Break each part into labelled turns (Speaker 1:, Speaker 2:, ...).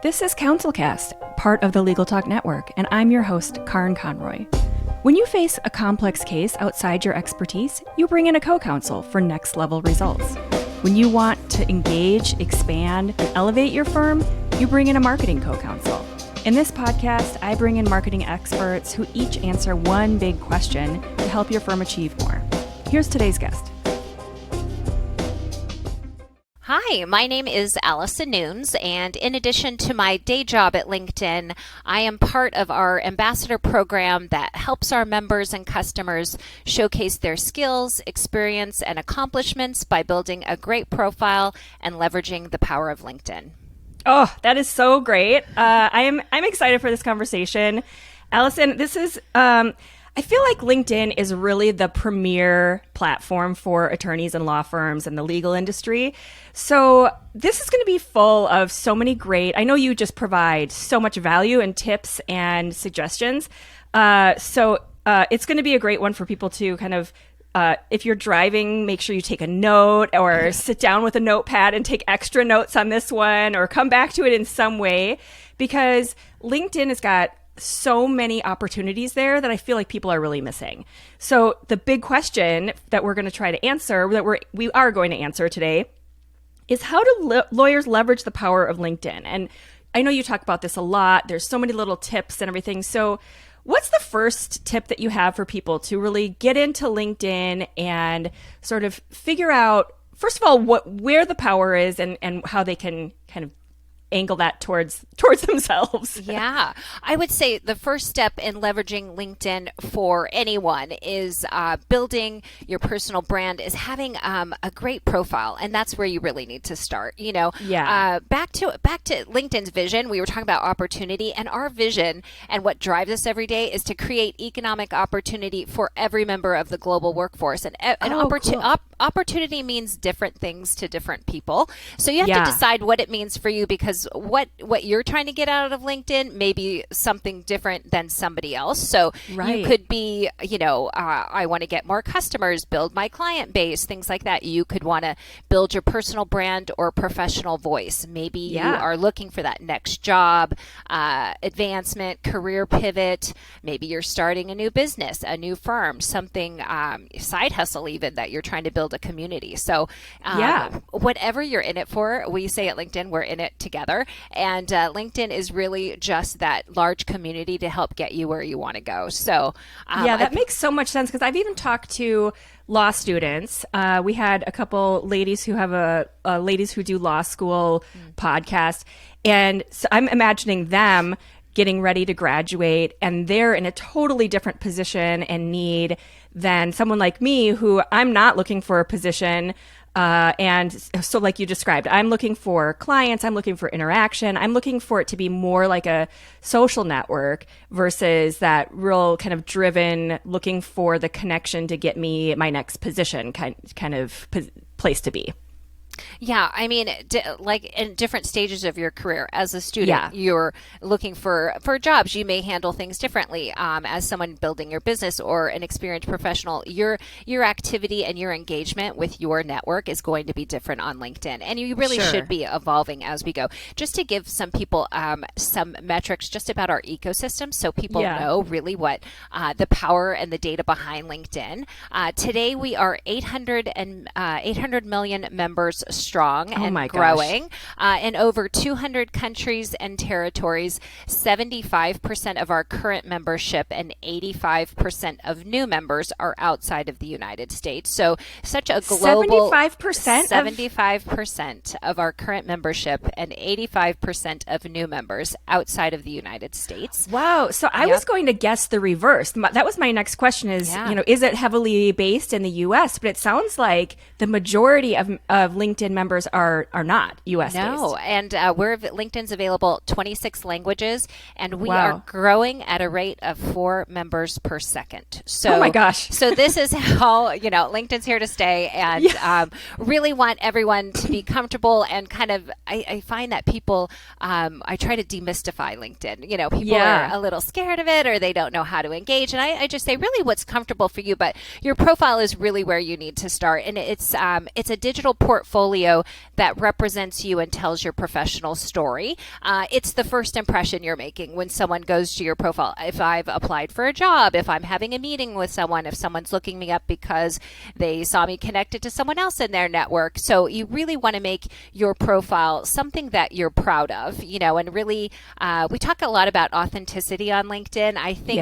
Speaker 1: This is CounselCast, part of the Legal Talk Network, and I'm your host, Karin Conroy. When you face a complex case outside your expertise, you bring in a co-counsel for next-level results. When you want to engage, expand, and elevate your firm, you bring in a marketing co-counsel. In this podcast, I bring in marketing experts who each answer one big question to help your firm achieve more. Here's today's guest.
Speaker 2: Hi, my name is Allison Nunes, and in addition to my day job at LinkedIn, I am part of our ambassador program that helps our members and customers showcase their skills, experience, and accomplishments by building a great profile and leveraging the power of LinkedIn.
Speaker 1: Oh, that is so great. I'm excited for this conversation. Allison, this is I feel like LinkedIn is really the premier platform for attorneys and law firms and the legal industry. So this is going to be full of so many great, I know you just provide so much value and tips and suggestions. So it's going to be a great one for people to kind of, if you're driving, make sure you take a note or sit down with a notepad and take extra notes on this one or come back to it in some way, because LinkedIn has got so many opportunities there that I feel like people are really missing. So the big question that we're going to try to answer, that we are going to answer today, is how do lawyers leverage the power of LinkedIn? And I know you talk about this a lot. There's so many little tips and everything. So what's the first tip that you have for people to really get into LinkedIn and sort of figure out, first of all, where the power is and how they can kind of angle that towards themselves?
Speaker 2: Yeah, I would say the first step in leveraging LinkedIn for anyone is building your personal brand, is having a great profile, and that's where you really need to start. You know, back to LinkedIn's vision. We were talking about opportunity, and our vision and what drives us every day is to create economic opportunity for every member of the global workforce. And opportunity means different things to different people. So you have to decide what it means for you, because what you're trying to get out of LinkedIn may be something different than somebody else. So you could be, I want to get more customers, build my client base, things like that. You could want to build your personal brand or professional voice. Maybe you are looking for that next job, advancement, career pivot. Maybe you're starting a new business, a new firm, something, side hustle even, that you're trying to build a community. So whatever you're in it for, we say at LinkedIn, we're in it together. And LinkedIn is really just that large community to help get you where you want to go. So
Speaker 1: that makes so much sense, because I've even talked to law students. We had a couple ladies who have a ladies who do law school podcast. And so I'm imagining them getting ready to graduate, and they're in a totally different position and need than someone like me, who I'm not looking for a position. And so like you described, I'm looking for clients, I'm looking for interaction, I'm looking for it to be more like a social network versus that real kind of driven, looking for the connection to get me my next position kind of place to be.
Speaker 2: Yeah, I mean, like in different stages of your career. As a student, you're looking for jobs. You may handle things differently. As someone building your business or an experienced professional, your activity and your engagement with your network is going to be different on LinkedIn. And you really should be evolving as we go. Just to give some people some metrics just about our ecosystem, so people know really what the power and the data behind LinkedIn. Today, we are 800 million members strong and growing in over 200 countries and territories. 75% of our current membership and 85% of new members are outside of the United States. So such a global 75% of our current membership and 85% of new members outside of the United States.
Speaker 1: Wow. So I was going to guess the reverse. That was my next question is, is it heavily based in the US? But it sounds like the majority of LinkedIn members are not US based.
Speaker 2: No, and LinkedIn's available 26 languages, and we are growing at a rate of 4 members per second. So,
Speaker 1: oh my gosh!
Speaker 2: So this is how LinkedIn's here to stay, and really want everyone to be comfortable and kind of. I find that people, I try to demystify LinkedIn. People are a little scared of it, or they don't know how to engage, and I just say really what's comfortable for you. But your profile is really where you need to start, and it's a digital portfolio portfolio that represents you and tells your professional story. It's the first impression you're making when someone goes to your profile. If I've applied for a job, if I'm having a meeting with someone, if someone's looking me up because they saw me connected to someone else in their network. So you really want to make your profile something that you're proud of, and really, we talk a lot about authenticity on LinkedIn. I think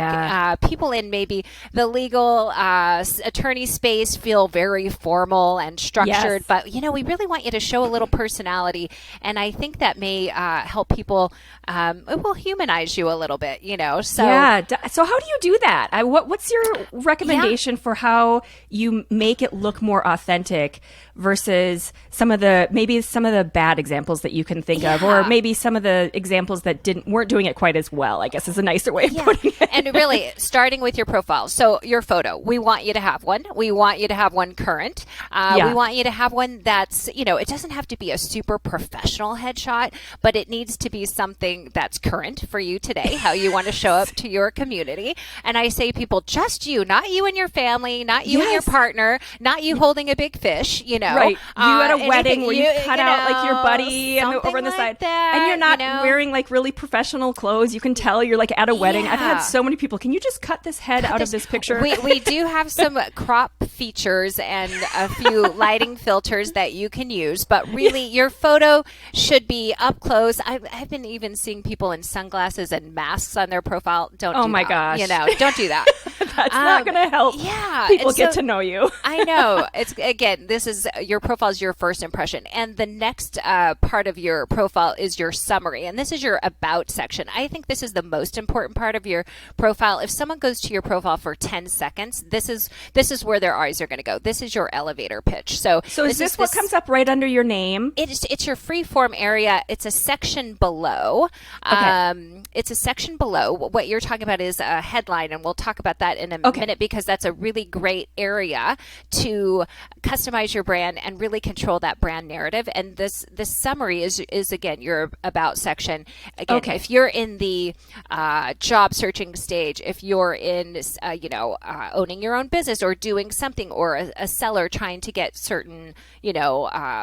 Speaker 2: people in maybe the legal attorney space feel very formal and structured, but we really want you to show a little personality, and I think that may help people. It will humanize you a little bit, So
Speaker 1: So how do you do that? What's your recommendation for how you make it look more authentic versus some of the bad examples that you can think of, or maybe some of the examples that weren't doing it quite as well, I guess is a nicer way of putting it.
Speaker 2: And really, starting with your profile. So your photo, we want you to have one. We want you to have one current. We want you to have one that's, it doesn't have to be a super professional headshot, but it needs to be something that's current for you today, how you want to show up to your community. And I say, people, just you, not you and your family, not you and your partner, not you holding a big fish,
Speaker 1: Right. You at a wedding where you cut out like your buddy and over on the side. And you're not wearing like really professional clothes. You can tell you're like at a wedding. I've had so many people, can you just cut this head out of this picture?
Speaker 2: We do have some crop features and a few lighting filters that you can use, but really your photo should be up close. I've been even seeing people in sunglasses and masks on their profile. Don't do that. Oh my gosh. Don't do that.
Speaker 1: That's not going to help people get to know you.
Speaker 2: I know. Your profile is your first impression. And the next part of your profile is your summary. And this is your about section. I think this is the most important part of your profile. If someone goes to your profile for 10 seconds, this is where their eyes are going to go. This is your elevator pitch. So
Speaker 1: is this what comes up right under your name?
Speaker 2: It's your free form area. It's a section below.
Speaker 1: Okay.
Speaker 2: It's a section below. What you're talking about is a headline, and we'll talk about that in a minute, because that's a really great area to customize your brand and really control that brand narrative. And this summary is again your about section. Again, if you're in the job searching stage, if you're in owning your own business or doing something, or a seller trying to get certain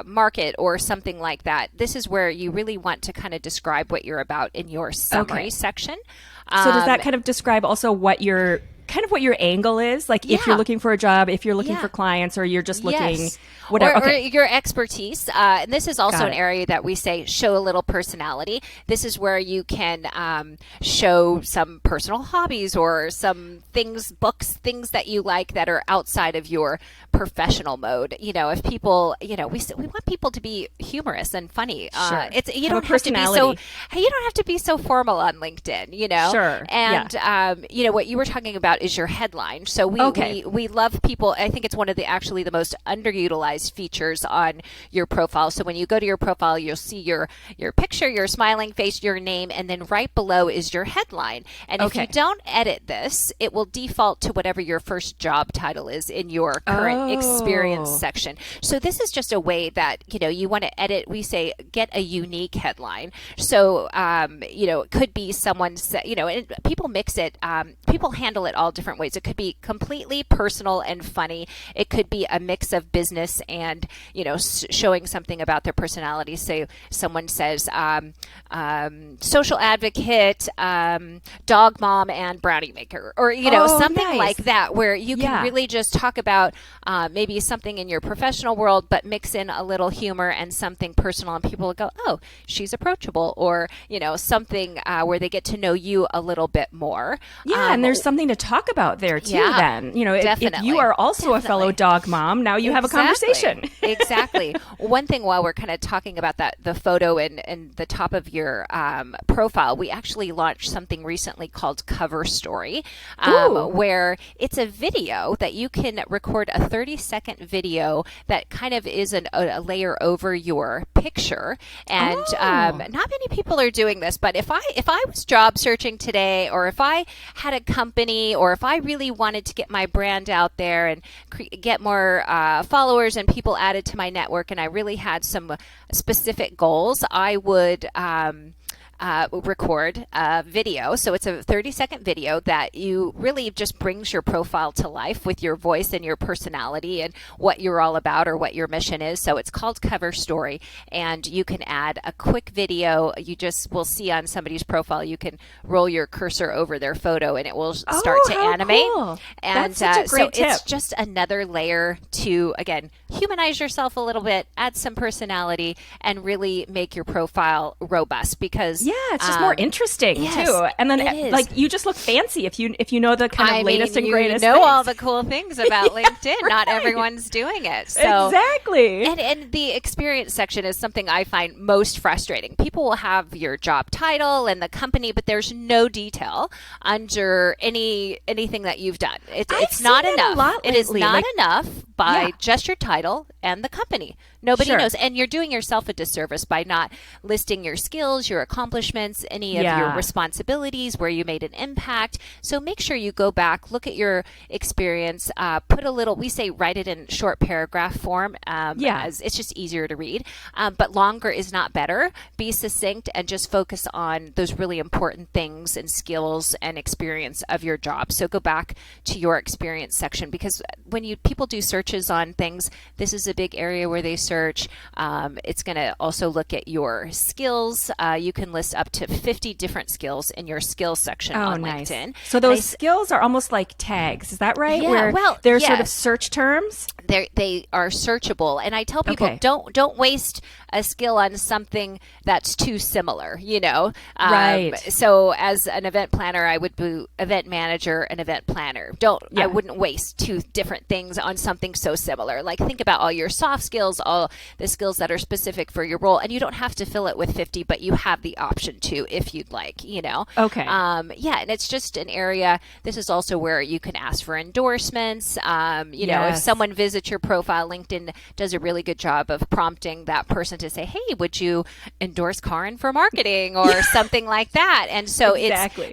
Speaker 2: market or something like that, this is where you really want to kind of describe what you're about in your summary section.
Speaker 1: So does that kind of describe also what your angle is? Like if you're looking for a job, if you're looking for clients, or you're just looking whatever.
Speaker 2: Or your expertise. And this is also an area that we say show a little personality. This is where you can show some personal hobbies or some books, things that you like that are outside of your professional mode. If people, we want people to be humorous and funny.
Speaker 1: Sure.
Speaker 2: You don't have to be so formal on LinkedIn,
Speaker 1: Sure.
Speaker 2: And, what you were talking about is your headline. So we love people. I think it's one of the most underutilized features on your profile. So when you go to your profile, you'll see your picture, your smiling face, your name, and then right below is your headline. And if you don't edit this, it will default to whatever your first job title is in your current experience section. So this is just a way that, you want to edit. We say get a unique headline. So, it could be someone, and people mix it. People handle it all different ways. It could be completely personal and funny. It could be a mix of business and, showing something about their personality. Say someone says social advocate, dog mom, and brownie maker, or, something like that, where you can really just talk about maybe something in your professional world, but mix in a little humor and something personal, and people will go, oh, she's approachable, or, something where they get to know you a little bit more.
Speaker 1: Yeah, and there's something to talk about there too. Then, if you are also a fellow dog mom, now you have a conversation.
Speaker 2: Exactly. One thing, while we're kind of talking about the photo and the top of your profile, we actually launched something recently called Cover Story, where it's a video that you can record, a 30-second video that kind of is a layer over your picture. And not many people are doing this, but if I was job searching today, or if I had a company, or if I really wanted to get my brand out there and get more followers and people added to my network, and I really had some specific goals, I would record a video. So it's a 30-second video that you really just brings your profile to life with your voice and your personality and what you're all about or what your mission is. So it's called Cover Story, and you can add a quick video. You just will see on somebody's profile, you can roll your cursor over their photo and it will start to animate.
Speaker 1: Cool.
Speaker 2: And
Speaker 1: That's such a great tip.
Speaker 2: it's just another layer to, again, humanize yourself a little bit, add some personality, and really make your profile robust because
Speaker 1: it's just more interesting too. And then like you just look fancy if you know the kind of latest and greatest
Speaker 2: you know
Speaker 1: things.
Speaker 2: all the cool things about LinkedIn.
Speaker 1: Right.
Speaker 2: Not everyone's doing it. So
Speaker 1: exactly.
Speaker 2: And the experience section is something I find most frustrating. People will have your job title and the company, but there's no detail under anything that you've done. It's not enough. It is not enough by just your title and the company. Nobody knows. And you're doing yourself a disservice by not listing your skills, your accomplishments, any of your responsibilities, where you made an impact. So make sure you go back, look at your experience, put a little, we say write it in short paragraph form, as it's just easier to read. But longer is not better. Be succinct and just focus on those really important things and skills and experience of your job. So go back to your experience section, because when people do searches on things, this is a big area where they search. It's going to also look at your skills. You can list up to 50 different skills in your skills section on LinkedIn.
Speaker 1: So those skills are almost like tags. Is that right?
Speaker 2: Yeah,
Speaker 1: Where they're sort of search terms?
Speaker 2: They are searchable. And I tell people, don't waste a skill on something that's too similar,
Speaker 1: Right.
Speaker 2: So as an event planner, I would do event manager and event planner. I wouldn't waste two different things on something so similar. Like think about all your soft skills, all the skills that are specific for your role, and you don't have to fill it with 50, but you have the option to if you'd like,
Speaker 1: Okay.
Speaker 2: And it's just an area. This is also where you can ask for endorsements. If someone visits your profile, LinkedIn does a really good job of prompting that person to say, hey, would you endorse Karin for marketing or something like that? And so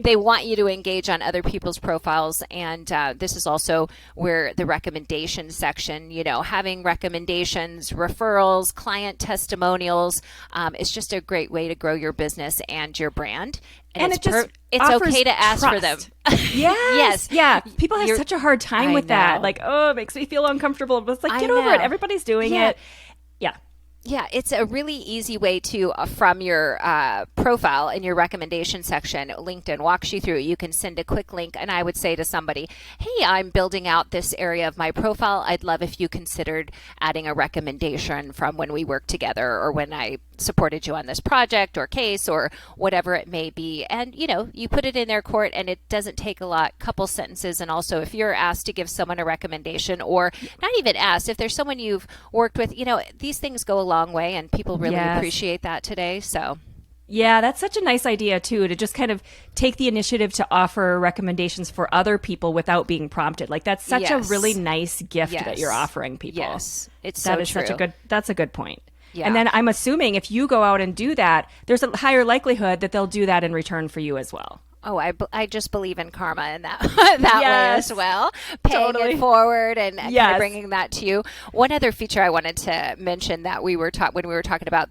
Speaker 2: they want you to engage on other people's profiles. And this is also where the recommendation section, having recommendations, referrals, client testimonials is just a great way to grow your business and your brand. And it's okay to ask for them.
Speaker 1: Yes. Yeah. People have such a hard time with that. Like, it makes me feel uncomfortable. But it's like, get over it. Everybody's doing it. Yeah.
Speaker 2: Yeah, it's a really easy way to, from your profile in your recommendation section, LinkedIn walks you through. You can send a quick link, and I would say to somebody, hey, I'm building out this area of my profile. I'd love if you considered adding a recommendation from when we worked together or when I supported you on this project or case or whatever it may be. And, you put it in their court, and it doesn't take a lot, couple sentences. And also, if you're asked to give someone a recommendation, or not even asked, if there's someone you've worked with, these things go a long way, and people really appreciate that today. So
Speaker 1: that's such a nice idea too, to just kind of take the initiative to offer recommendations for other people without being prompted. Like that's such a really nice gift that you're offering people.
Speaker 2: Yes,
Speaker 1: that's a good point.
Speaker 2: Yeah.
Speaker 1: And then I'm assuming if you go out and do that, there's a higher likelihood that they'll do that in return for you as well.
Speaker 2: Oh, I just believe in karma in that way as well. Paying it forward and kind of bringing that to you. One other feature I wanted to mention that when we were talking about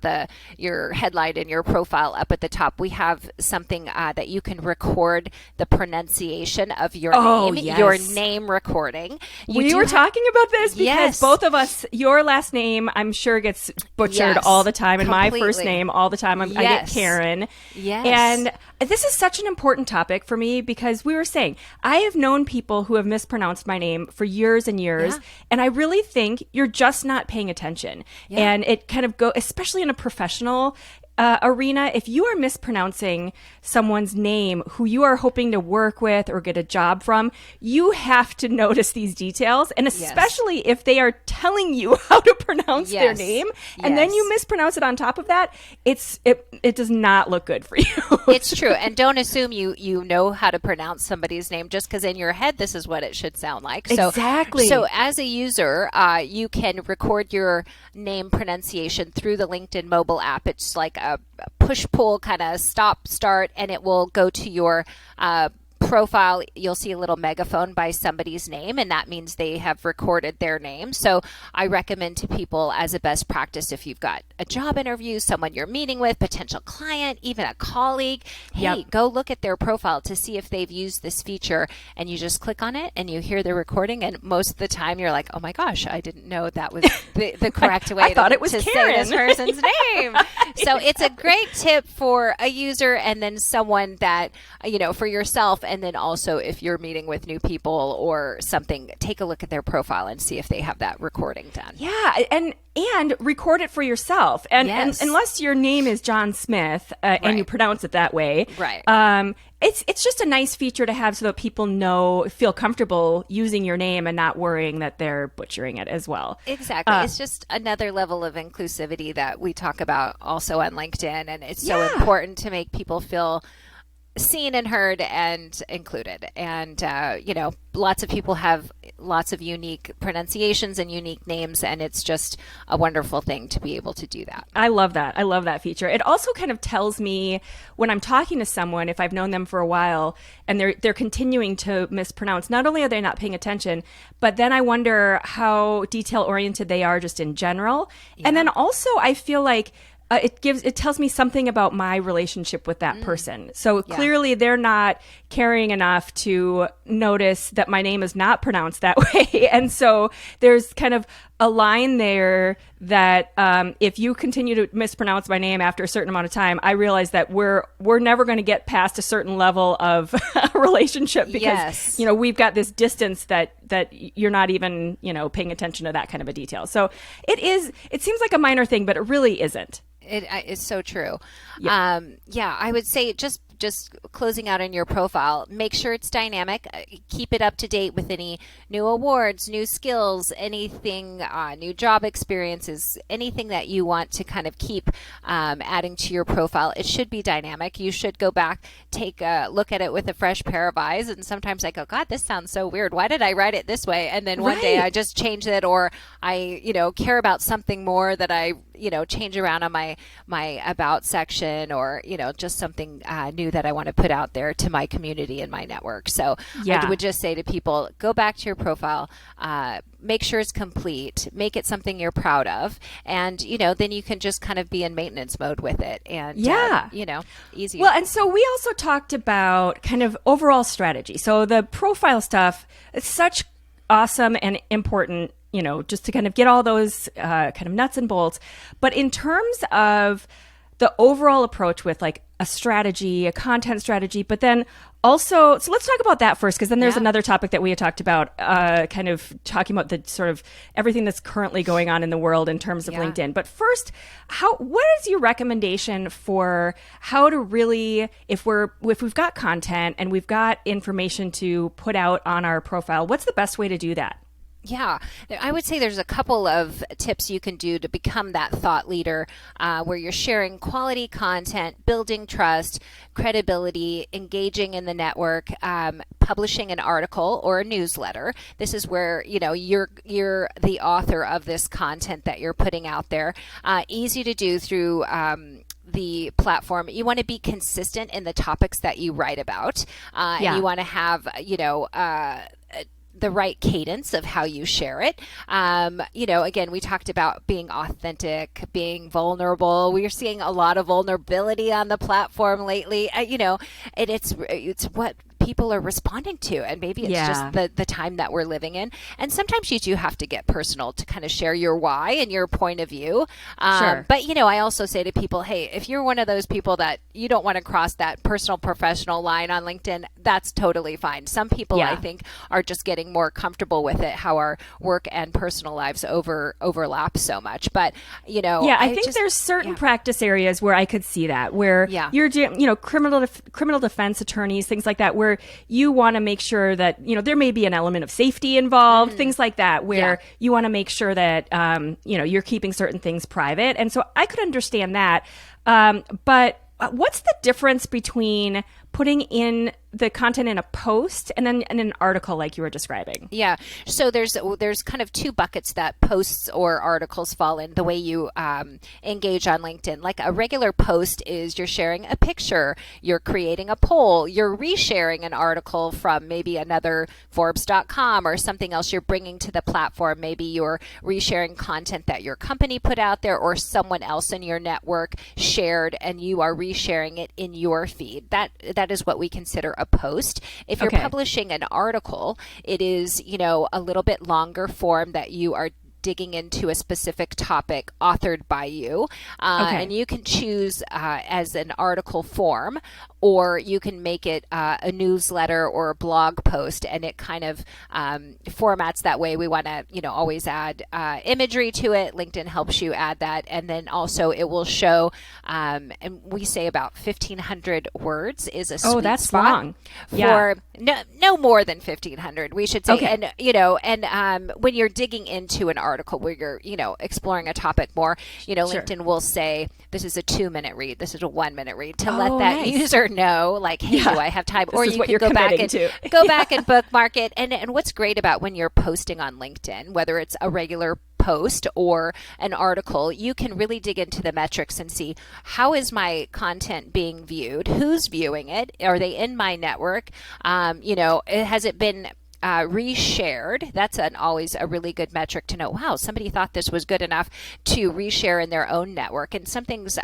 Speaker 2: your headline and your profile up at the top, we have something that you can record the pronunciation of your name, your name recording.
Speaker 1: We were talking about this because both of us, your last name, I'm sure gets butchered all the time, and my first name all the time. I get Karen.
Speaker 2: Yes.
Speaker 1: And this is such an important topic for me because we were saying I have known people who have mispronounced my name for years and years, and I really think you're just not paying attention. And it kind of especially in a professional arena, if you are mispronouncing someone's name who you are hoping to work with or get a job from, you have to notice these details. And especially if they are telling you how to pronounce their name, and then you mispronounce it on top of that, it does not look good for you.
Speaker 2: It's true. And don't assume you know how to pronounce somebody's name just because in your head this is what it should sound like.
Speaker 1: Exactly.
Speaker 2: So as a user, you can record your name pronunciation through the LinkedIn mobile app. It's like a push-pull kind of stop-start, and it will go to your profile, you'll see a little megaphone by somebody's name, and that means they have recorded their name. So I recommend to people as a best practice, if you've got a job interview, someone you're meeting with, potential client, even a colleague, hey, go look at their profile to see if they've used this feature, and you just click on it and you hear the recording, and most of the time you're like, oh my gosh, I didn't know that was the correct way
Speaker 1: I thought it was
Speaker 2: to
Speaker 1: Karen.
Speaker 2: say this person's name. So it's a great tip for a user, and then someone that, for yourself, and then also if you're meeting with new people or something, take a look at their profile and see if they have that recording done.
Speaker 1: Yeah, and record it for yourself. And unless your name is John Smith and you pronounce it that way, it's just a nice feature to have so that people feel comfortable using your name and not worrying that they're butchering it as well.
Speaker 2: Exactly. It's just another level of inclusivity that we talk about also on LinkedIn, and it's so important to make people feel seen and heard and included. And, lots of people have lots of unique pronunciations and unique names, and it's just a wonderful thing to be able to do that.
Speaker 1: I love that. I love that feature. It also kind of tells me when I'm talking to someone, if I've known them for a while and they're continuing to mispronounce, not only are they not paying attention, but then I wonder how detail oriented they are just in general. Yeah. And then also I feel like it tells me something about my relationship with that person. So clearly they're not caring enough to notice that my name is not pronounced that way. And so there's kind of a line there that if you continue to mispronounce my name after a certain amount of time, I realize that we're never going to get past a certain level of relationship because we've got this distance that you're not even paying attention to that kind of a detail. So it seems like a minor thing, but it really isn't.
Speaker 2: It is so true. Yeah. I would say just closing out on your profile, make sure it's dynamic. Keep it up to date with any new awards, new skills, anything, new job experiences, anything that you want to kind of keep adding to your profile. It should be dynamic. You should go back, take a look at it with a fresh pair of eyes. And sometimes I go, God, this sounds so weird. Why did I write it this way? And then one day I just change it, or I, care about something more that I, change around on my about section, or, just something new that I want to put out there to my community and my network. So I would just say to people, go back to your profile, make sure it's complete, make it something you're proud of, and, then you can just kind of be in maintenance mode with it. And, easy.
Speaker 1: Well, and so we also talked about kind of overall strategy. So the profile stuff, it's such awesome and important, just to kind of get all those kind of nuts and bolts. But in terms of the overall approach with like a strategy, a content strategy, but then also, so let's talk about that first, because then there's another topic that we had talked about, kind of talking about the sort of everything that's currently going on in the world in terms of LinkedIn. But first, what is your recommendation for how to really, if we've got content and we've got information to put out on our profile, what's the best way to do that?
Speaker 2: Yeah, I would say there's a couple of tips you can do to become that thought leader, where you're sharing quality content, building trust, credibility, engaging in the network, publishing an article or a newsletter. This is where, you're the author of this content that you're putting out there. Easy to do through the platform. You want to be consistent in the topics that you write about, and you want to have, the right cadence of how you share it. Again, we talked about being authentic, being vulnerable. We're seeing a lot of vulnerability on the platform lately. And it's what people are responding to, and maybe it's just the time that we're living in. And sometimes you do have to get personal to kind of share your why and your point of view. But I also say to people, hey, if you're one of those people that you don't want to cross that personal professional line on LinkedIn, that's totally fine. Some people I think are just getting more comfortable with it, how our work and personal lives overlap so much. But
Speaker 1: I think there's certain practice areas where I could see that, where you're criminal defense attorneys, things like that, where you want to make sure that there may be an element of safety involved, things like that, where you want to make sure that you're keeping certain things private. And so I could understand that, but what's the difference between putting in the content in a post and then in an article like you were describing?
Speaker 2: Yeah. So there's kind of two buckets that posts or articles fall in the way you engage on LinkedIn. Like a regular post is you're sharing a picture, you're creating a poll, you're resharing an article from maybe another Forbes.com or something else you're bringing to the platform. Maybe you're resharing content that your company put out there or someone else in your network shared, and you are resharing it in your feed. That is what we consider a post. If you're publishing an article, it is, a little bit longer form that you are digging into a specific topic authored by you. And you can choose as an article form, or you can make it a newsletter or a blog post, and it kind of formats that way. We want to, always add imagery to it. LinkedIn helps you add that. And then also it will show, and we say about 1,500 words is a sweet
Speaker 1: that's
Speaker 2: spot
Speaker 1: long.
Speaker 2: for no more than 1,500, we should say.
Speaker 1: Okay.
Speaker 2: And, when you're digging into an article where you're, exploring a topic more, LinkedIn will say, this is a 2-minute read, this is a 1-minute read, to let that user know, like, hey, do I have time?
Speaker 1: This
Speaker 2: or
Speaker 1: is
Speaker 2: you
Speaker 1: what
Speaker 2: can
Speaker 1: you're
Speaker 2: go back
Speaker 1: committing
Speaker 2: and
Speaker 1: to.
Speaker 2: go back and bookmark it. And what's great about when you're posting on LinkedIn, whether it's a regular post or an article, you can really dig into the metrics and see, how is my content being viewed? Who's viewing it? Are they in my network? Has it been reshared? That's always a really good metric to know. Wow, somebody thought this was good enough to reshare in their own network. And something's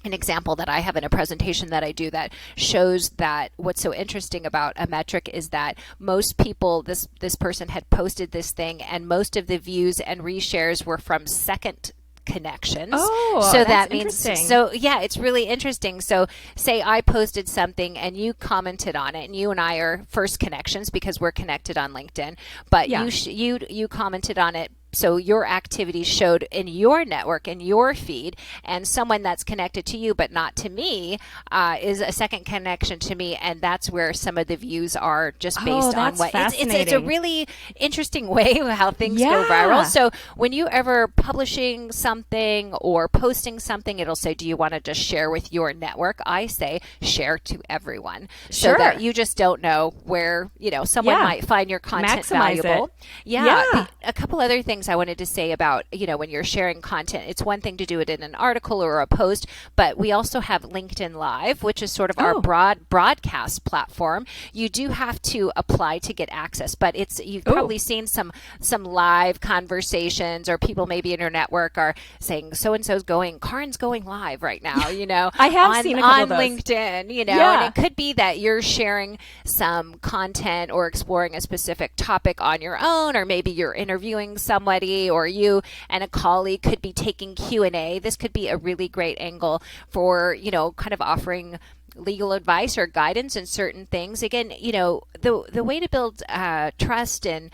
Speaker 2: an example that I have in a presentation that I do that shows that what's so interesting about a metric is that most people, this person had posted this thing, and most of the views and reshares were from second connections.
Speaker 1: So
Speaker 2: that means, it's really interesting. So say I posted something and you commented on it, and you and I are first connections because we're connected on LinkedIn, but you commented on it. So your activity showed in your network, in your feed, and someone that's connected to you but not to me is a second connection to me, and that's where some of the views are, just based on what it's a really interesting way of how things go viral. So when you ever publishing something or posting something, it'll say, do you want to just share with your network? I say share to everyone, so that you just don't know where someone might find your content valuable. A couple other things I wanted to say about, when you're sharing content, it's one thing to do it in an article or a post, but we also have LinkedIn Live, which is sort of our broadcast platform. You do have to apply to get access, but you've probably seen some live conversations, or people maybe in your network are saying, so-and-so's Karin's going live right now,
Speaker 1: I have seen a couple of those.
Speaker 2: LinkedIn, and it could be that you're sharing some content or exploring a specific topic on your own, or maybe you're interviewing someone, or you and a colleague could be taking Q&A. This could be a really great angle for, kind of offering legal advice or guidance in certain things. Again, the way to build trust and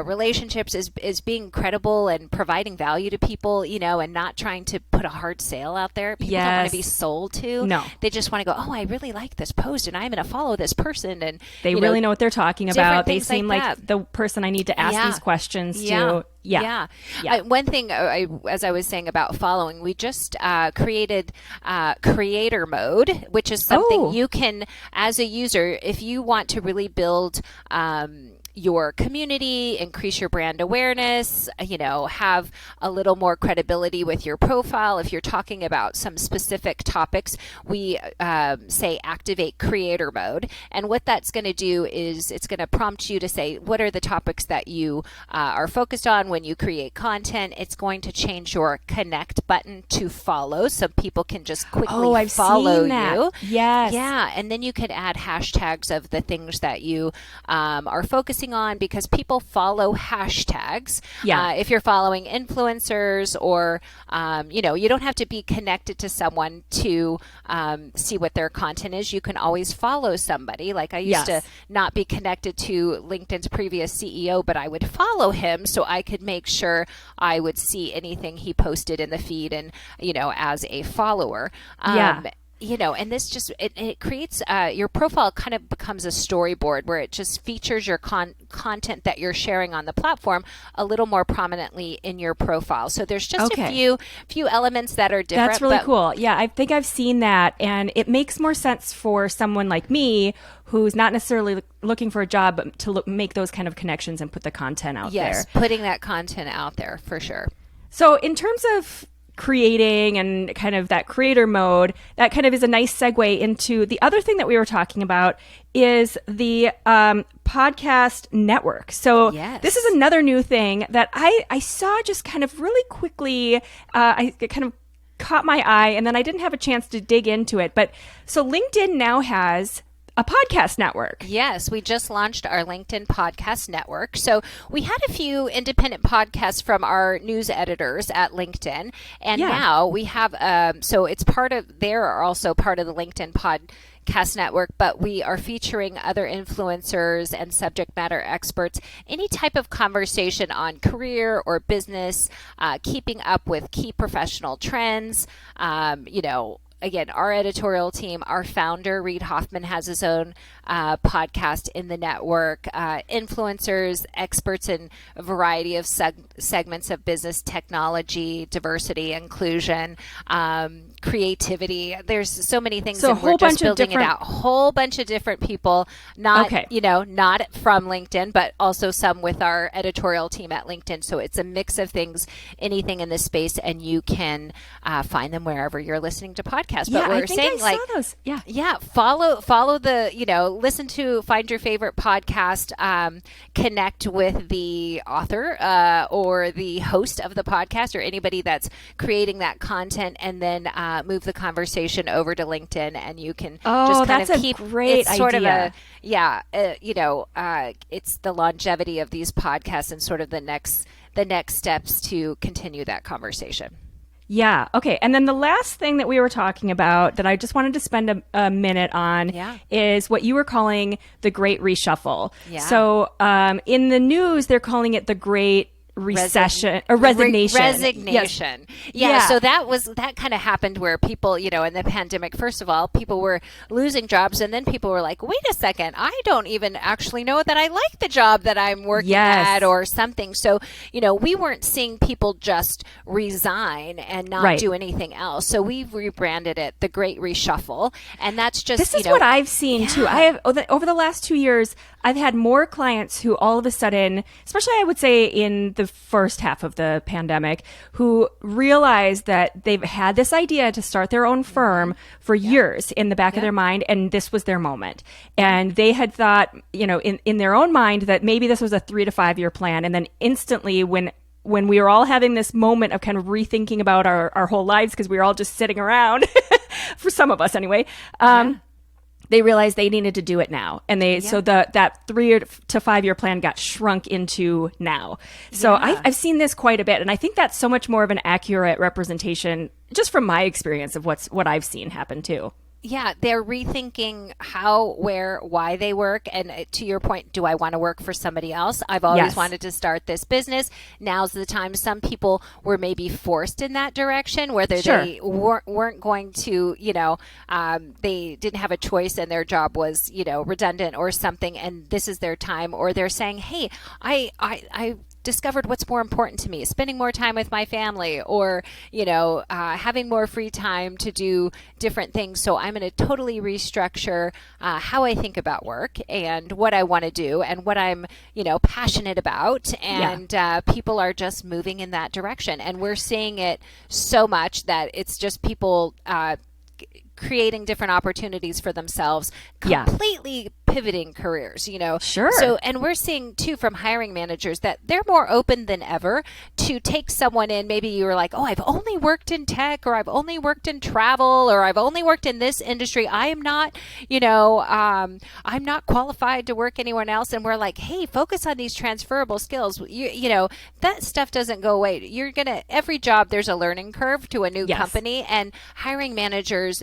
Speaker 2: relationships is being credible and providing value to people, and not trying to put a hard sale out there. People don't want to be sold to.
Speaker 1: No.
Speaker 2: They just want to go, oh, I really like this post and I'm going to follow this person. And
Speaker 1: they really know what they're talking about. They seem
Speaker 2: like
Speaker 1: the person I need to ask these questions to.
Speaker 2: One thing, as I was saying about following, we just created creator mode, which is something you can, as a user, if you want to really build your community, increase your brand awareness, have a little more credibility with your profile. If you're talking about some specific topics, we say activate creator mode. And what that's going to do is it's going to prompt you to say, what are the topics that you are focused on when you create content? It's going to change your connect button to follow, so people can just quickly follow you.
Speaker 1: Yes.
Speaker 2: Yeah. And then you could add hashtags of the things that you are focusing on, because people follow hashtags. If you're following influencers or, you don't have to be connected to someone to see what their content is. You can always follow somebody. Like I used to not be connected to LinkedIn's previous CEO, but I would follow him so I could make sure I would see anything he posted in the feed and, as a follower. And this just, it creates, your profile kind of becomes a storyboard where it just features your content that you're sharing on the platform a little more prominently in your profile. So there's just a few elements that are different.
Speaker 1: That's really cool. Yeah, I think I've seen that, and it makes more sense for someone like me who's not necessarily looking for a job, but to make those kind of connections and put the content out there.
Speaker 2: Yes, putting that content out there for sure.
Speaker 1: So in terms of creating and kind of that creator mode, that kind of is a nice segue into the other thing that we were talking about is the podcast network. So this is another new thing that I saw just kind of really quickly. It kind of caught my eye, and then I didn't have a chance to dig into it. But so LinkedIn now has a podcast network.
Speaker 2: Yes, we just launched our LinkedIn podcast network. So we had a few independent podcasts from our news editors at LinkedIn. And now we have, so it's they're also part of the LinkedIn podcast network, but we are featuring other influencers and subject matter experts, any type of conversation on career or business, keeping up with key professional trends, Again, our editorial team, our founder, Reid Hoffman, has his own podcast in the network. Influencers, experts in a variety of segments of business, technology, diversity, inclusion, creativity. There's so many things, and we're just building it out. A whole bunch of different people, not from LinkedIn, but also some with our editorial team at LinkedIn. So it's a mix of things, anything in this space, and you can find them wherever you're listening to podcasts. But we're saying,
Speaker 1: I saw those.
Speaker 2: Follow the, find your favorite podcast, connect with the author or the host of the podcast or anybody that's creating that content, and then move the conversation over to LinkedIn, and you can just kind of keep.
Speaker 1: Great
Speaker 2: it's sort
Speaker 1: idea.
Speaker 2: It's the longevity of these podcasts and sort of the next steps to continue that conversation.
Speaker 1: Yeah. Okay. And then the last thing that we were talking about that I just wanted to spend a minute on is what you were calling the Great Reshuffle. Yeah. So in the news, they're calling it the Great Resignation.
Speaker 2: Yeah. So that kind of happened where people, in the pandemic, first of all, people were losing jobs, and then people were like, wait a second, I don't even actually know that I like the job that I'm working at or something. So, we weren't seeing people just resign and not do anything else. So we've rebranded it the Great Reshuffle. And that's just,
Speaker 1: this is what I've seen too. I have, over the last 2 years, I've had more clients who all of a sudden, especially I would say in the first half of the pandemic, who realized that they've had this idea to start their own firm for years in the back of their mind, and this was their moment. And they had thought, in their own mind that maybe this was a 3 to 5 year plan. And then instantly when we were all having this moment of kind of rethinking about our whole lives, because we were all just sitting around, for some of us anyway, they realized they needed to do it now. And so that 3 to 5 year plan got shrunk into now. So I've seen this quite a bit. And I think that's so much more of an accurate representation, just from my experience of what I've seen happen too.
Speaker 2: Yeah, they're rethinking how, where, why they work. And to your point, do I want to work for somebody else? I've always wanted to start this business. Now's the time. Some people were maybe forced in that direction, whether they weren't going to, they didn't have a choice and their job was, redundant or something, and this is their time. Or they're saying, hey, I discovered what's more important to me, spending more time with my family, or having more free time to do different things. So I'm going to totally restructure how I think about work and what I want to do and what I'm passionate about, and people are just moving in that direction, and we're seeing it so much that it's just people creating different opportunities for themselves, completely pivoting careers,
Speaker 1: Sure.
Speaker 2: So, and we're seeing too from hiring managers that they're more open than ever to take someone in. Maybe you were like, oh, I've only worked in tech, or I've only worked in travel, or I've only worked in this industry. I am not, I'm not qualified to work anywhere else. And we're like, hey, focus on these transferable skills. That stuff doesn't go away. Every job, there's a learning curve to a new company, and hiring managers,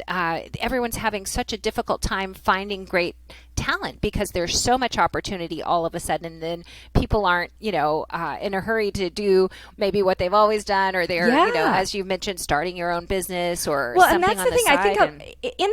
Speaker 2: everyone's having such a difficult time finding great talent talent because there's so much opportunity all of a sudden. And then people aren't, in a hurry to do maybe what they've always done, or they're, as you mentioned, starting your own business or something on the side. Well, and that's the thing.
Speaker 1: I think in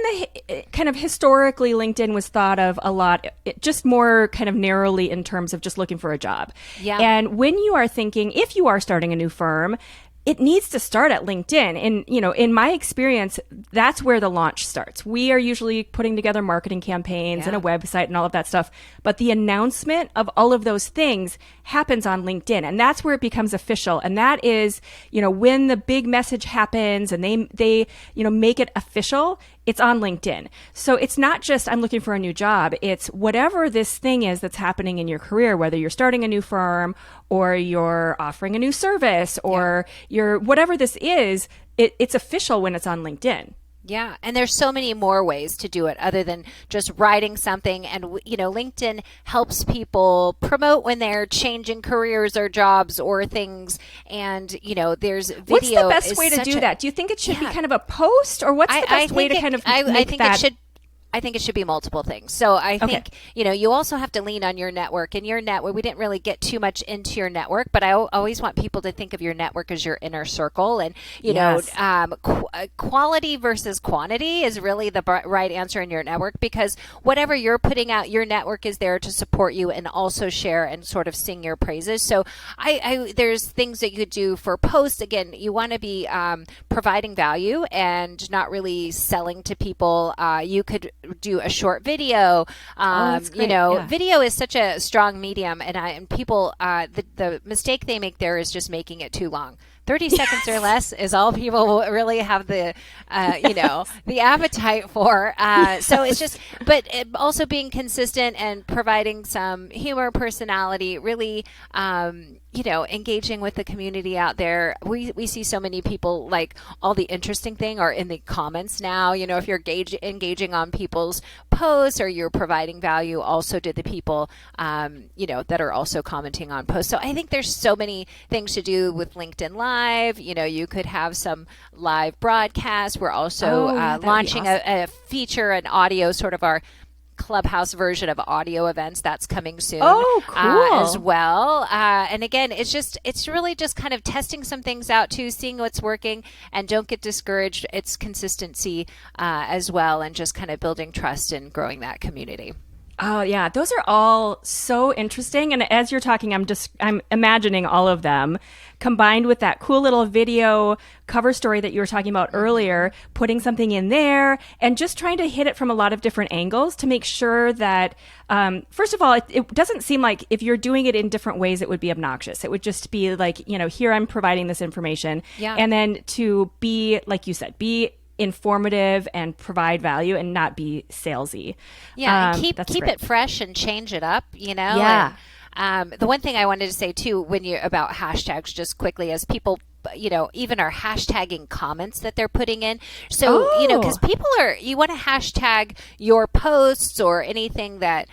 Speaker 1: the kind of historically, LinkedIn was thought of a lot, just more kind of narrowly in terms of just looking for a job.
Speaker 2: Yeah.
Speaker 1: And when you are thinking, if you are starting a new firm, it needs to start at LinkedIn. And, in my experience, that's where the launch starts. We are usually putting together marketing campaigns and a website and all of that stuff. But the announcement of all of those things happens on LinkedIn. And that's where it becomes official. And that is, when the big message happens and they make it official, it's on LinkedIn. So it's not just I'm looking for a new job. It's whatever this thing is that's happening in your career, whether you're starting a new firm or you're offering a new service or you're whatever this is, it's official when it's on LinkedIn.
Speaker 2: Yeah. And there's so many more ways to do it other than just writing something. And, LinkedIn helps people promote when they're changing careers or jobs or things. And, there's video.
Speaker 1: What's the best way to do that? Do you think it should be kind of a post, or what's the best way to kind of make that?
Speaker 2: I think it should be multiple things. So I think, you also have to lean on your network. And your network, we didn't really get too much into your network, but I always want people to think of your network as your inner circle. And, quality versus quantity is really the right answer in your network, because whatever you're putting out, your network is there to support you and also share and sort of sing your praises. So there's things that you could do for posts. Again, you want to be providing value and not really selling to people. You could do a short video. Video is such a strong medium, and people, the mistake they make there is just making it too long. 30 seconds or less is all people really have the appetite for. So it's just, but also being consistent and providing some humor, personality, really, engaging with the community out there. We see so many people, like, all the interesting thing are in the comments now. If you're engaging on people's posts or you're providing value also to the people, that are also commenting on posts. So I think there's so many things to do with LinkedIn Live. You could have some live broadcasts. We're also launching a feature, an audio, sort of our Clubhouse version of audio events that's coming soon.
Speaker 1: Oh, cool.
Speaker 2: As well. And again, it's really just kind of testing some things out too, seeing what's working, and don't get discouraged. It's consistency as well, and just kind of building trust and growing that community.
Speaker 1: Oh, yeah. Those are all so interesting. And as you're talking, I'm imagining all of them combined with that cool little video cover story that you were talking about earlier, putting something in there and just trying to hit it from a lot of different angles to make sure that, first of all, it doesn't seem like if you're doing it in different ways, it would be obnoxious. It would just be like, here I'm providing this information.
Speaker 2: Yeah.
Speaker 1: And then to be, like you said, be informative and provide value and not be salesy.
Speaker 2: Yeah, and keep it fresh and change it up,
Speaker 1: Yeah.
Speaker 2: And, the one thing I wanted to say too, about hashtags, just quickly, as people, even are hashtagging comments that they're putting in. So, because you want to hashtag your posts or anything that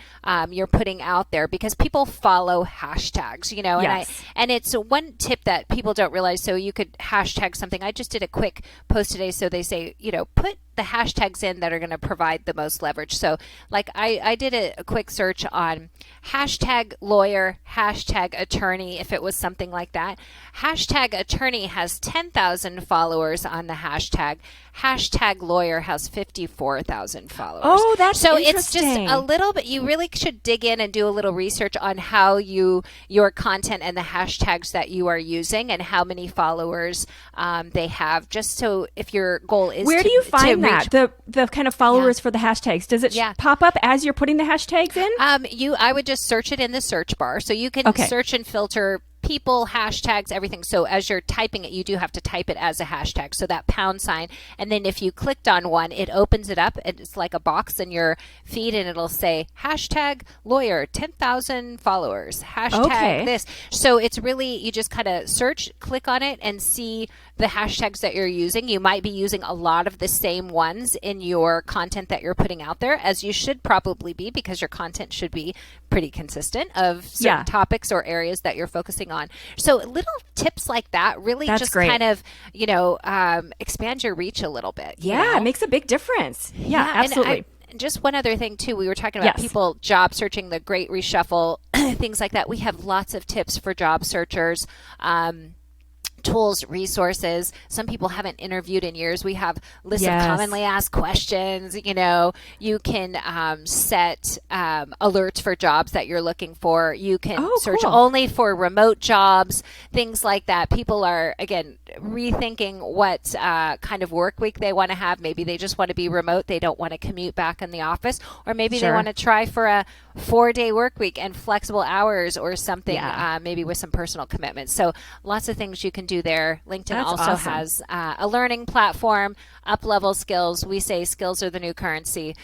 Speaker 2: you're putting out there, because people follow hashtags,
Speaker 1: Yes.
Speaker 2: and it's one tip that people don't realize. So you could hashtag something. I just did a quick post today. So they say, put the hashtags in that are going to provide the most leverage. So like I did a quick search on hashtag lawyer, hashtag attorney, if it was something like that. Hashtag attorney has 10,000 followers on the hashtag. Hashtag lawyer has 54,000 followers.
Speaker 1: Oh, that's
Speaker 2: so
Speaker 1: interesting.
Speaker 2: It's just a little bit, you really should dig in and do a little research on how your content and the hashtags that you are using and how many followers they have, just so if your goal is
Speaker 1: Where do you find that? The kind of followers for the hashtags? Does it pop up as you're putting the hashtags in?
Speaker 2: I would just search it in the search bar. So you can search and filter people, hashtags, everything. So as you're typing it, you do have to type it as a hashtag. So that pound sign. And then if you clicked on one, it opens it up. It's like a box in your feed, and it'll say hashtag lawyer, 10,000 followers, hashtag this. So it's really, you just kind of search, click on it, and see the hashtags that you're using. You might be using a lot of the same ones in your content that you're putting out there, as you should probably be, because your content should be pretty consistent of certain topics or areas that you're focusing on. So little tips like that really kind of, expand your reach a little bit.
Speaker 1: Yeah, it makes a big difference. Yeah, absolutely.
Speaker 2: Just one other thing too, we were talking about people job searching, the great reshuffle, things like that. We have lots of tips for job searchers. Tools, resources. Some people haven't interviewed in years. We have lists of commonly asked questions. You know, you can set alerts for jobs that you're looking for. You can search only for remote jobs, things like that. People are, again, rethinking what kind of work week they want to have. Maybe they just want to be remote. They don't want to commute back in the office. Or maybe they want to try for a 4-day work week and flexible hours or something, maybe with some personal commitments. So lots of things you can do there. LinkedIn also has a learning platform, up-level skills. We say skills are the new currency.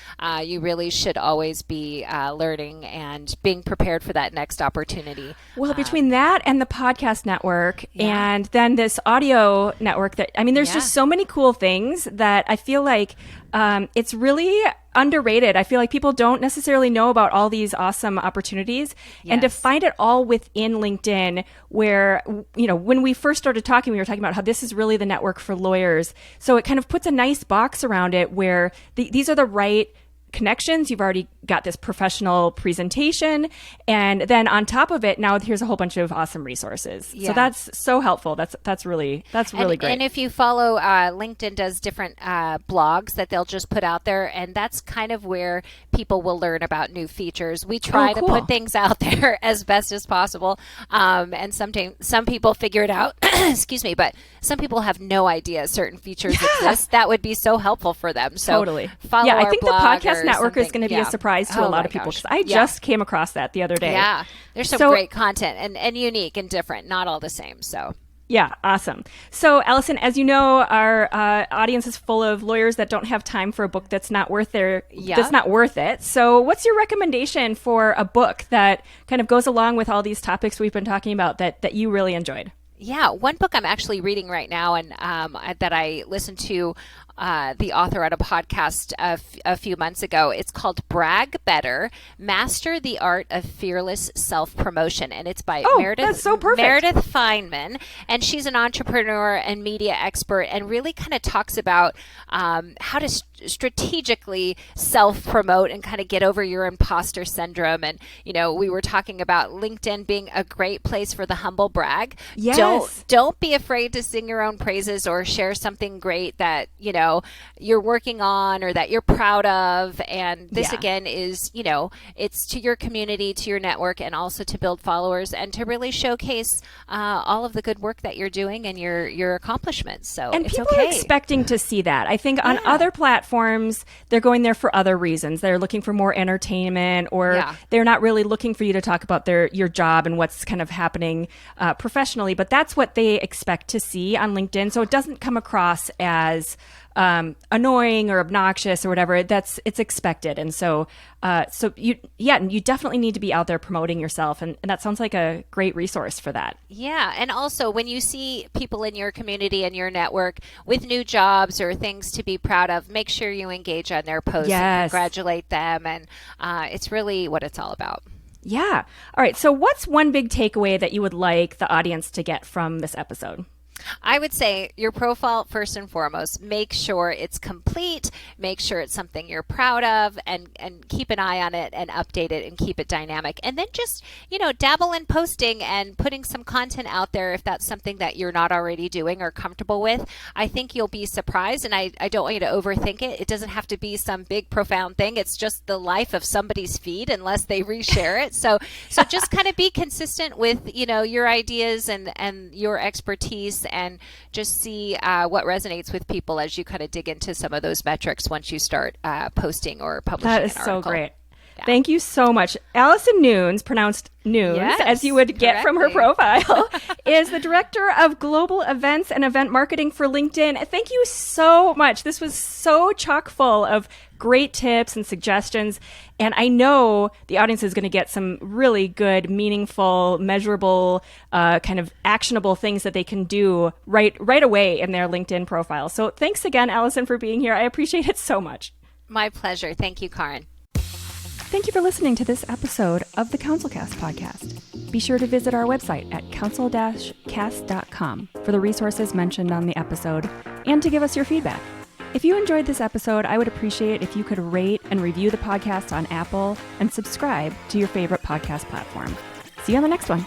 Speaker 2: You really should always be learning and being prepared for that next opportunity.
Speaker 1: Well, between that and the podcast network and then this audio network, there's just so many cool things that I feel like it's really underrated. I feel like people don't necessarily know about all these awesome opportunities, and to find it all within LinkedIn, where, you know, when we first started talking, we were talking about how this is really the network for lawyers. So it kind of puts a nice box around it where these are the right connections. You've already got this professional presentation, and then on top of it, now here's a whole bunch of awesome resources. So that's so helpful. That's really great.
Speaker 2: And if you follow, LinkedIn does different blogs that they'll just put out there, and that's kind of where people will learn about new features. We try to put things out there as best as possible, and sometimes some people figure it out. Excuse me, but some people have no idea certain features exist. That would be so helpful for them. So follow our
Speaker 1: I think the
Speaker 2: blog
Speaker 1: podcast network is going to be a surprise to a lot of people, because I just came across that the other day.
Speaker 2: Yeah, there's some great content and unique and different, not all the same. So
Speaker 1: yeah, awesome. So Allison, as you know, our audience is full of lawyers that don't have time for a book that's not worth that's not worth it. So what's your recommendation for a book that kind of goes along with all these topics we've been talking about that you really enjoyed?
Speaker 2: Yeah, one book I'm actually reading right now, and that I listened to the author on a podcast a few months ago. It's called Brag Better, Master the Art of Fearless Self-Promotion. And it's by Meredith Feynman. And she's an entrepreneur and media expert, and really kind of talks about how to strategically self-promote and kind of get over your imposter syndrome. And, you know, we were talking about LinkedIn being a great place for the humble brag.
Speaker 1: Yes.
Speaker 2: Don't be afraid to sing your own praises or share something great that, you know, you're working on or that you're proud of. And this again is, you know, it's to your community, to your network, and also to build followers and to really showcase all of the good work that you're doing and your accomplishments. So
Speaker 1: and
Speaker 2: it's
Speaker 1: people are expecting to see that. I think on other platforms, they're going there for other reasons. They're looking for more entertainment, or they're not really looking for you to talk about your job and what's kind of happening professionally. But that's what they expect to see on LinkedIn. So it doesn't come across as annoying or obnoxious or whatever. It's expected. And so you definitely need to be out there promoting yourself. And that sounds like a great resource for that. Yeah.
Speaker 2: And also when you see people in your community and your network with new jobs or things to be proud of, make sure you engage on their posts and congratulate them. And it's really what it's all about.
Speaker 1: Yeah. All right. So what's one big takeaway that you would like the audience to get from this episode?
Speaker 2: I would say your profile, first and foremost, make sure it's complete, make sure it's something you're proud of, and keep an eye on it and update it and keep it dynamic. And then just, you know, dabble in posting and putting some content out there if that's something that you're not already doing or comfortable with. I think you'll be surprised, and I don't want you to overthink it. It doesn't have to be some big, profound thing. It's just the life of somebody's feed unless they reshare it. So just kind of be consistent with, you know, your ideas and your expertise, and just see what resonates with people as you kind of dig into some of those metrics once you start posting or publishing an article. That is so great. Yeah.
Speaker 1: Thank you so much. Allison Nunes, pronounced Nunes, as you would get from her profile, is the Director of Global Events and Event Marketing for LinkedIn. Thank you so much. This was so chock full of great tips and suggestions. And I know the audience is going to get some really good, meaningful, measurable, kind of actionable things that they can do right away in their LinkedIn profile. So thanks again, Allison, for being here. I appreciate it so much.
Speaker 2: My pleasure. Thank you, Karin.
Speaker 1: Thank you for listening to this episode of the CounselCast podcast. Be sure to visit our website at counsel-cast.com for the resources mentioned on the episode and to give us your feedback. If you enjoyed this episode, I would appreciate if you could rate and review the podcast on Apple and subscribe to your favorite podcast platform. See you on the next one.